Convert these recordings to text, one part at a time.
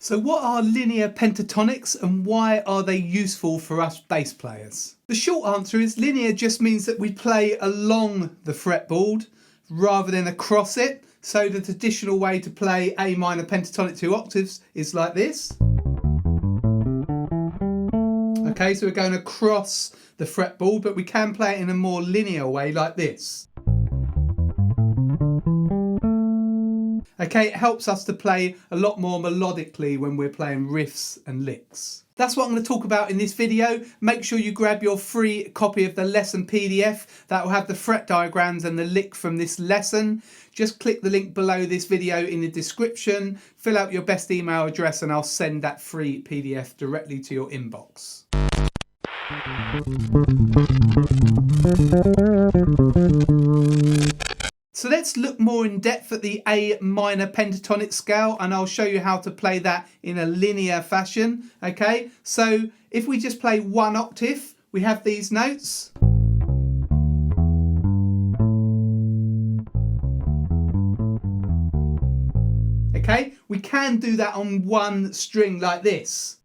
So what are linear pentatonics and why are they useful for us bass players? The short answer is linear just means that we play along the fretboard rather than across it. So the traditional way to play A minor pentatonic 2 octaves is like this. Okay, so we're going across the fretboard, but we can play it in a more linear way like this. Okay, it helps us to play a lot more melodically when we're playing riffs and licks. That's what I'm going to talk about in this video. Make sure you grab your free copy of the lesson PDF. That will have the fret diagrams and the lick from this lesson. Just click the link below this video in the description, fill out your best email address and I'll send that free PDF directly to your inbox. So let's look more in depth at the A minor pentatonic scale and I'll show you how to play that in a linear fashion. Okay, so if we just play one octave, we have these notes. Okay, we can do that on one string like this.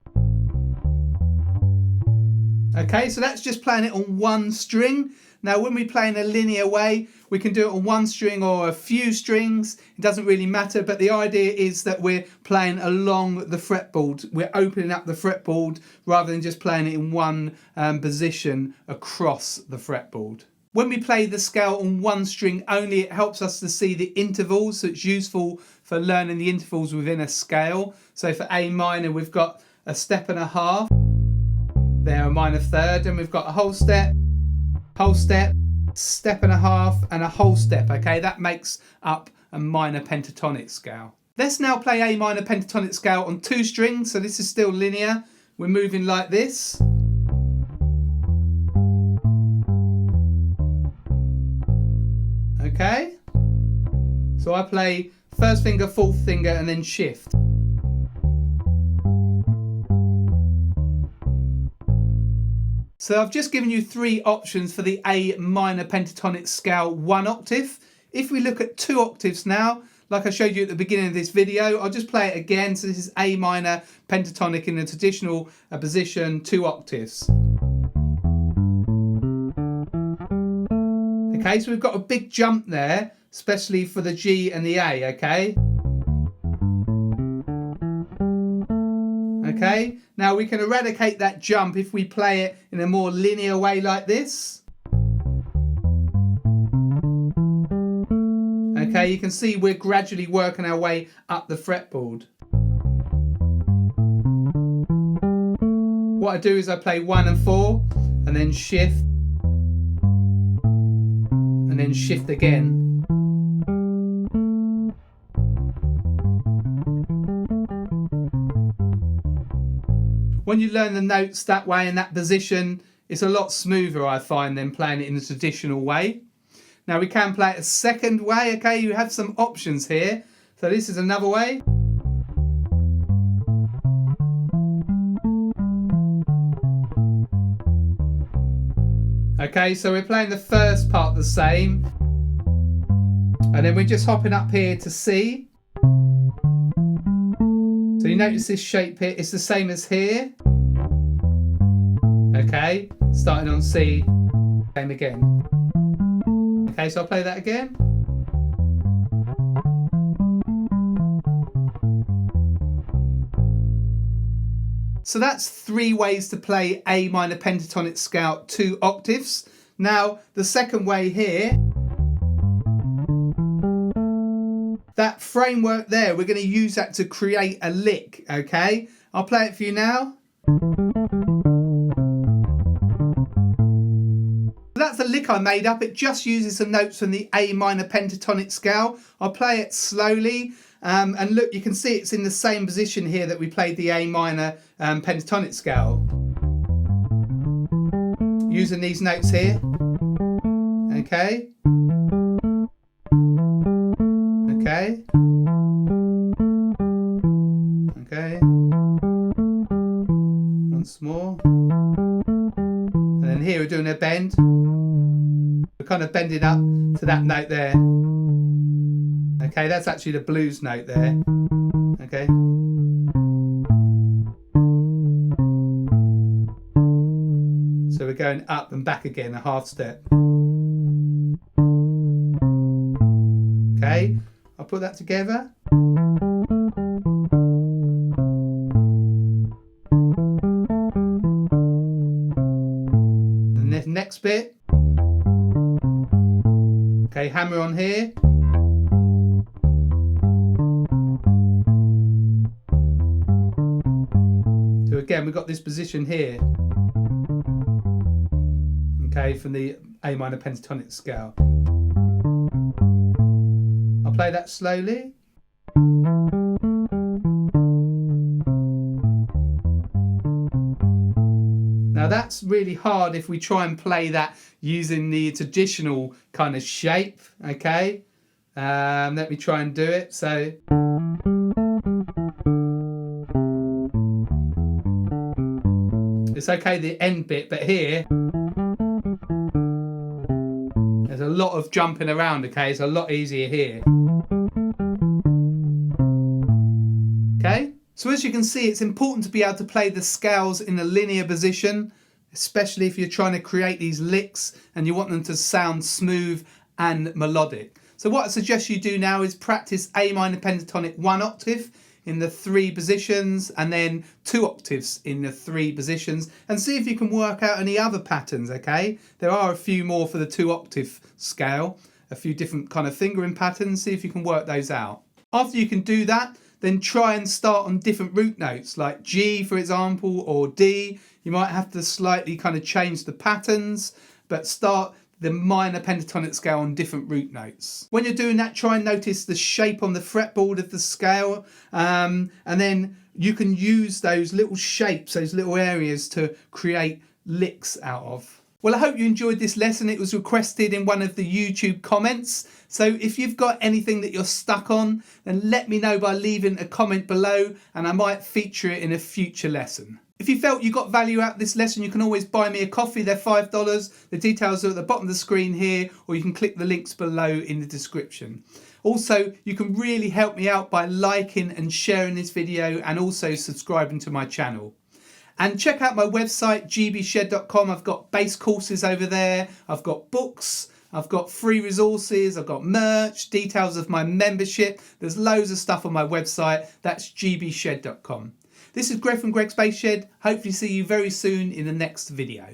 Okay, so that's just playing it on one string. Now when we play in a linear way, we can do it on one string or a few strings. It doesn't really matter, but the idea is that we're playing along the fretboard. We're opening up the fretboard rather than just playing it in one position across the fretboard. When we play the scale on one string only, it helps us to see the intervals, so it's useful for learning the intervals within a scale. So for A minor, we've got a step and a half, there a minor third, and we've got a whole step, step and a half, and a whole step. Okay, that makes up a minor pentatonic scale. Let's now play A minor pentatonic scale on two strings, so this is still linear. We're moving like this. Okay, so I play first finger, fourth finger, and then shift. So I've just given you three options for the A minor pentatonic scale, one octave. If we look at two octaves now, like I showed you at the beginning of this video, I'll just play it again. So this is A minor pentatonic in the traditional position, two octaves. Okay, so we've got a big jump there, especially for the G and the A, okay? Okay, now we can eradicate that jump if we play it in a more linear way like this. Okay, you can see we're gradually working our way up the fretboard. What I do is I play 1 and 4 and then shift and then shift again. When you learn the notes that way in that position, it's a lot smoother, I find, than playing it in the traditional way. Now we can play it a second way, okay? You have some options here. So this is another way. Okay, so we're playing the first part the same. And then we're just hopping up here to C. So you notice this shape here, it's the same as here. Okay, starting on C, same again. Okay, so I'll play that again. So that's three ways to play A minor pentatonic scale, two octaves. Now, the second way here, that framework there, we're going to use that to create a lick, okay? I'll play it for you now. That's a lick I made up. It just uses the notes from the A minor pentatonic scale. I'll play it slowly. And look, you can see it's in the same position here that we played the A minor pentatonic scale. Using these notes here. Okay. Okay. Okay. Once more. And then here we're doing a bend. We're kind of bending up to that note there. Okay, that's actually the blues note there. Okay. going up and back again, a half step. Okay, I'll put that together. And the next bit. Okay, hammer on here. So again, we've got this position here. Okay, from the A minor pentatonic scale. I'll play that slowly. Now that's really hard if we try and play that using the traditional kind of shape, okay? Let me try and do it. So it's okay, the end bit, but here there's a lot of jumping around, okay? It's a lot easier here. Okay? So as you can see, it's important to be able to play the scales in a linear position, especially if you're trying to create these licks and you want them to sound smooth and melodic. So what I suggest you do now is practice A minor pentatonic 1 octave in the 3 positions and then 2 octaves in the 3 positions, and see if you can work out any other patterns, okay? There are a few more for the 2 octave scale, a few different kind of fingering patterns, see if you can work those out. After you can do that, then try and start on different root notes like G, for example, or D. You might have to slightly kind of change the patterns, but start the minor pentatonic scale on different root notes. When you're doing that, try and notice the shape on the fretboard of the scale, and then you can use those little shapes, those little areas to create licks out of. Well, I hope you enjoyed this lesson. It was requested in one of the YouTube comments. So if you've got anything that you're stuck on, then let me know by leaving a comment below and I might feature it in a future lesson. If you felt you got value out of this lesson, you can always buy me a coffee. They're $5. The details are at the bottom of the screen here, or you can click the links below in the description. Also, you can really help me out by liking and sharing this video and also subscribing to my channel. And check out my website, gbshed.com. I've got bass courses over there. I've got books. I've got free resources. I've got merch, details of my membership. There's loads of stuff on my website. That's gbshed.com. This is Greg from Greg's Bass Shed. Hopefully see you very soon in the next video.